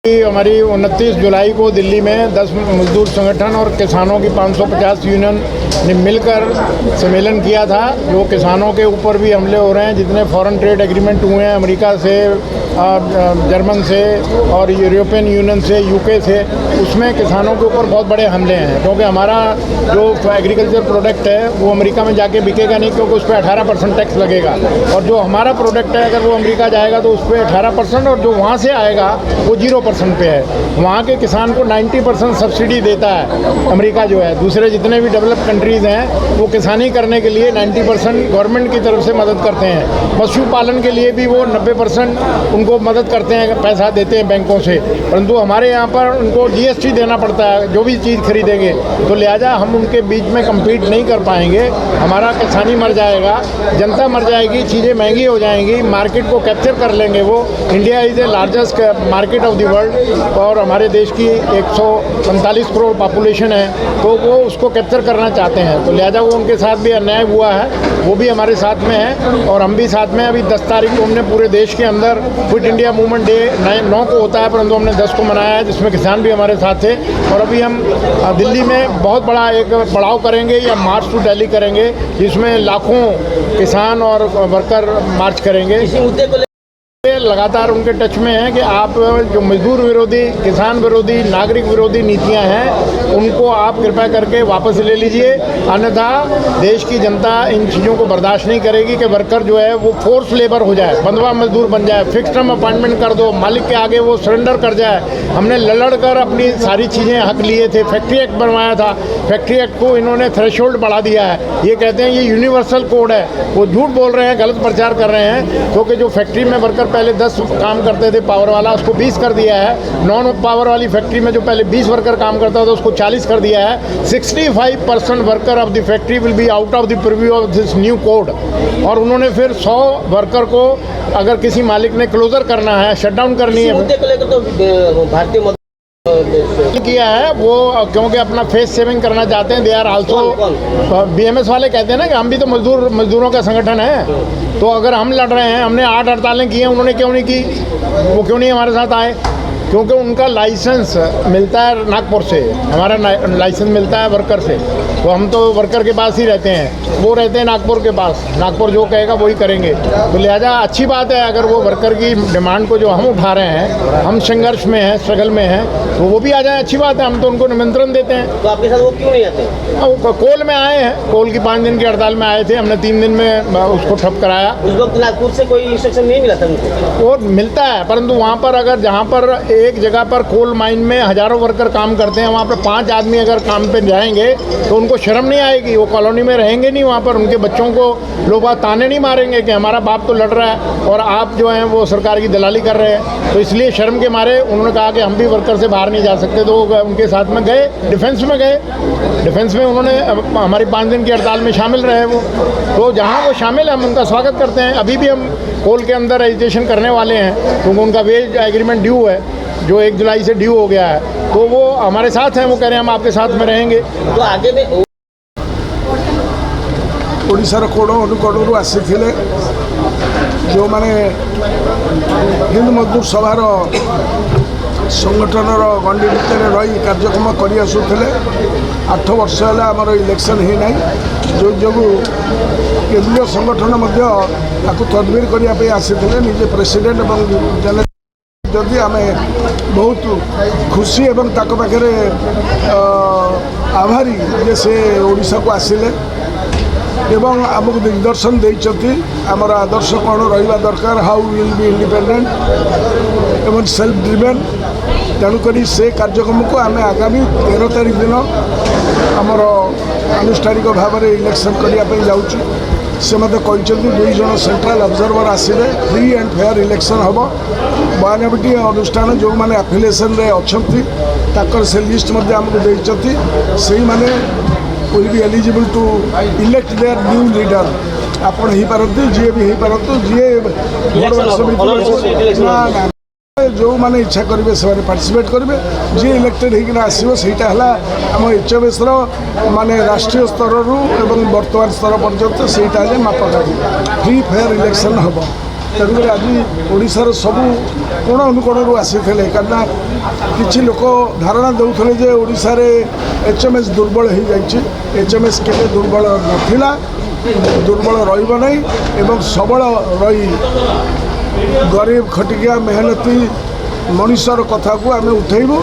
हमारी 29 जुलाई को दिल्ली में 10 मजदूर संगठन और किसानों की 550 यूनियन ने मिलकर सम्मेलन किया था। जो किसानों के ऊपर भी हमले हो रहे हैं, जितने फॉरेन ट्रेड एग्रीमेंट हुए हैं अमेरिका से, जर्मन से और यूरोपियन यूनियन से, यूके से, उसमें किसानों के ऊपर बहुत बड़े हमले हैं। क्योंकि हमारा जो एग्रीकल्चर प्रोडक्ट है वो अमेरिका में जाके बिकेगा नहीं, क्योंकि उस पर 18% टैक्स लगेगा। और जो हमारा प्रोडक्ट है अगर वो अमेरिका जाएगा तो उस पर 18%, और जो वहाँ से आएगा वो 0% पे है। वहाँ के किसान को 90% सब्सिडी देता है अमेरिका जो है। दूसरे जितने भी डेवलप कंट्रीज़ हैं वो किसानी करने के लिए 90% गवर्नमेंट की तरफ से मदद करते हैं। पशुपालन के लिए भी वो 90% उनको मदद करते हैं, पैसा देते हैं बैंकों से। परंतु हमारे यहाँ पर उनको GST देना पड़ता है जो भी चीज़ खरीदेंगे, तो लिहाजा हम उनके बीच में कम्पीट नहीं कर पाएंगे। हमारा किसानी मर जाएगा, जनता मर जाएगी, चीज़ें महंगी हो जाएंगी, मार्केट को कैप्चर कर लेंगे वो। India is a largest market of the world और हमारे देश की 145 करोड़ पॉपुलेशन है, तो वो उसको कैप्चर करना चाहते हैं। तो लिहाजा वो उनके साथ भी अन्याय हुआ है, वो भी हमारे साथ में है और हम भी साथ में। अभी 10 तारीख को हमने पूरे देश के अंदर क्विट इंडिया मूवमेंट डे 9 को होता है, परंतु हमने 10 को मनाया है, जिसमें किसान भी हमारे साथ थे। और अभी हम दिल्ली में बहुत बड़ा एक पड़ाव करेंगे या मार्च टू दिल्ली करेंगे, जिसमें लाखों किसान और वर्कर मार्च करेंगे। लगातार उनके टच में है कि आप जो मजदूर विरोधी, किसान विरोधी, नागरिक विरोधी नीतियां हैं उनको आप कृपया करके वापस ले लीजिए, अन्यथा देश की जनता इन चीज़ों को बर्दाश्त नहीं करेगी कि वर्कर जो है वो फोर्स लेबर हो जाए, बंधुआ मजदूर बन जाए। फिक्स टर्म अपॉइंटमेंट कर दो, मालिक के आगे वो सरेंडर कर जाए। हमने लड़ कर अपनी सारी चीज़ें हक लिए थे। फैक्ट्री एक्ट बनवाया था, फैक्ट्री एक्ट को इन्होंने थ्रेशोल्ड बढ़ा दिया है। ये कहते हैं ये यूनिवर्सल कोड है, वो झूठ बोल रहे हैं, गलत प्रचार कर रहे हैं। क्योंकि जो फैक्ट्री में वर्कर पहले 10 काम करते थे पावर वाला, उसको 20 कर दिया है। नॉन पावर वाली फैक्ट्री में जो पहले 20 वर्कर काम करता था उसको 40 कर दिया है। 65% worker of the factory will be out of the preview of this new code. और उन्होंने फिर 100 वर्कर को अगर किसी मालिक ने क्लोजर करना है, शटडाउन करनी है, तो भारतीय किया है वो, क्योंकि अपना फेस सेविंग करना चाहते हैं। दे आर आल्सो BMS वाले कहते हैं ना कि हम भी तो मजदूरों का संगठन है। तो अगर हम लड़ रहे हैं, हमने 8 हड़तालें की हैं, उन्होंने क्यों नहीं की? वो क्यों नहीं हमारे साथ आए? क्योंकि उनका लाइसेंस मिलता है नागपुर से, हमारा लाइसेंस मिलता है वर्कर से। तो हम तो वर्कर के पास ही रहते हैं, वो रहते हैं नागपुर के पास। नागपुर जो कहेगा वही करेंगे। तो लिहाजा अच्छी बात है अगर वो वर्कर की डिमांड को जो हम उठा रहे हैं, हम संघर्ष में हैं, स्ट्रगल में हैं, तो वो भी आ जाए, अच्छी बात है। हम तो उनको निमंत्रण देते हैं। तो आपके साथ वो क्यों नहीं आते? वो कोल में आए हैं, कोल की 5 दिन की हड़ताल में आए थे। हमने 3 दिन में उसको ठप कराया। उस वक्त नागपुर से कोई इंस्ट्रक्शन नहीं मिला था उनको? वो मिलता है, परंतु वहाँ पर अगर जहाँ पर एक जगह पर कोल माइन में हजारों वर्कर काम करते हैं, वहाँ पर 5 आदमी अगर काम पे जाएंगे तो उनको शर्म नहीं आएगी? वो कॉलोनी में रहेंगे नहीं, वहाँ पर उनके बच्चों को लोग ताने नहीं मारेंगे कि हमारा बाप तो लड़ रहा है और आप जो हैं वो सरकार की दलाली कर रहे हैं? तो इसलिए शर्म के मारे उन्होंने कहा कि हम भी वर्कर से बाहर नहीं जा सकते। तो उनके साथ में गए, डिफेंस में गए। डिफेंस में उन्होंने हमारी 5 दिन की हड़ताल में शामिल रहे वो। तो जहाँ वो शामिल है हम उनका स्वागत करते हैं। अभी भी हम कोल के अंदर रजिस्ट्रेशन करने वाले हैं, क्योंकि उनका वेज एग्रीमेंट ड्यू है, जो 1 जुलाई से ड्यू हो गया है। तो वो हमारे साथ हैं, वो कह रहे हैं हम आपके साथ में रहेंगे। तो आगे में ओडिशार कोड़ अनुकोणु आसीथिले जो माने हिंद मजदूर सभार संगठन गंडी भितर रही कार्यक्रम कर आसुले। 8 वर्ष है आमर इलेक्शन ही ना, जो जो केंद्रीय संगठन तदबिर करने आसी निजे प्रेसिडेंट और जदि आम बहुत खुशी एवं पाखे आभारी जे से ओडिशा को आसिले एवं आमको दिग्दर्शन देइछथि आमर आदर्श कौन रहिबा दरकार, हाउ विल बी इंडिपेंडेंट एवं सेल्फ ड्रिवेन। तेणुक से कार्यक्रम को आम आगामी 13 तारीख दिन आमर आनुष्ठानिक भाव में इलेक्शन करने जाऊँ। से मत कहते 2 जन सेंट्रल ऑब्जर्वर आसवे, फ्री एंड फेयर इलेक्शन हम। 92 अनुष्ठान जो मैंने एफिलिएशन रे अच्छा से लिस्ट आमको देती, से मैंने will be eligible to elect their new leader. आपण ही पारंतु, जी भी ही पारंतु, जी जो मैंने इच्छा करेंगे से पार्टिसिपेट करेंगे। जी इलेक्टेड होकर आसो सहीटा है आम HMS माने राष्ट्रीय स्तर एवं वर्तमान स्तर पर्यंत सहीटा मापकाठी। फ्री फेयर इलेक्शन हम। तेणुकर आज ओडिशार सबू कोण अनुकोणरू आसीथिले कारण किछि लोक धारणा देउथले जे ओडिशा रे एचएमएस दुर्बल हो जाइछि एचएमएस केबे दुर्बल नथिला दुर्बल रहिबो नै एवं सबल रही गरीब खटिया मेहनती मनुष्यर कथा को आम उठेबू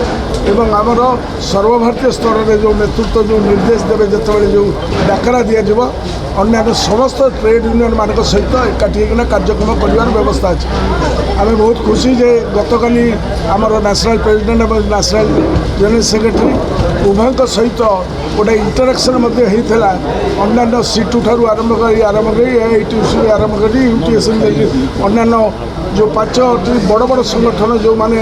एवं आमर सर्वभारतीय स्तर में जो नेतृत्व जो निर्देश देवे जिते जो डाकरा दिज्व अन्य समस्त ट्रेड यूनियन मान सहित एकाठी होना कार्यक्रम कर व्यवस्था अच्छे आम बहुत खुशी जे गतकाली आमर नेशनल प्रेसिडेंट और नेशनल जनरल सेक्रेटरी उभय सहित गोटे इंटराक्शन होता अन्य सीटू ठार आरंभ कर यूटीसी आरंभ कर यूटीएस अन्य जो 5टी बड़ बड़ संगठन जो माने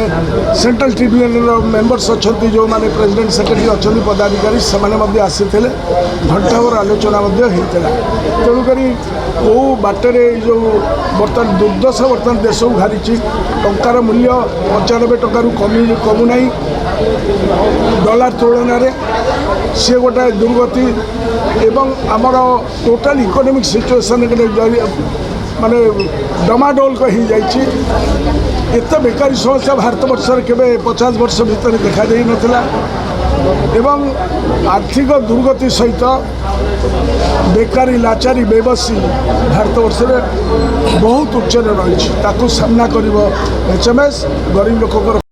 सेंट्रल ट्रिब्यूनल मेंबर्स अच्छा जो माने प्रेसिडेंट सेक्रेटरी अच्छा पदाधिकारी से आसी घंटावर आलोचना होता तेणुक कौ बाटर जो बर्तमान दुर्दशा बर्तमान देश को घारी टंकार मूल्य 95 टकर कमुना डॉलर तुलन सी गोटे दुर्गति एवं आमर टोटाल इकोनॉमिक सिचुएशन माने डमाडोल हो जाइए एत बेकारी समस्या भारत वर्ष के 50 वर्ष भितर देखा दे नथिला एवं आर्थिक दुर्गति सहित बेकारी लाचारी बेबसी भारत वर्ष में बहुत उच्च रही सामना कर एचएमएस गरीब लोक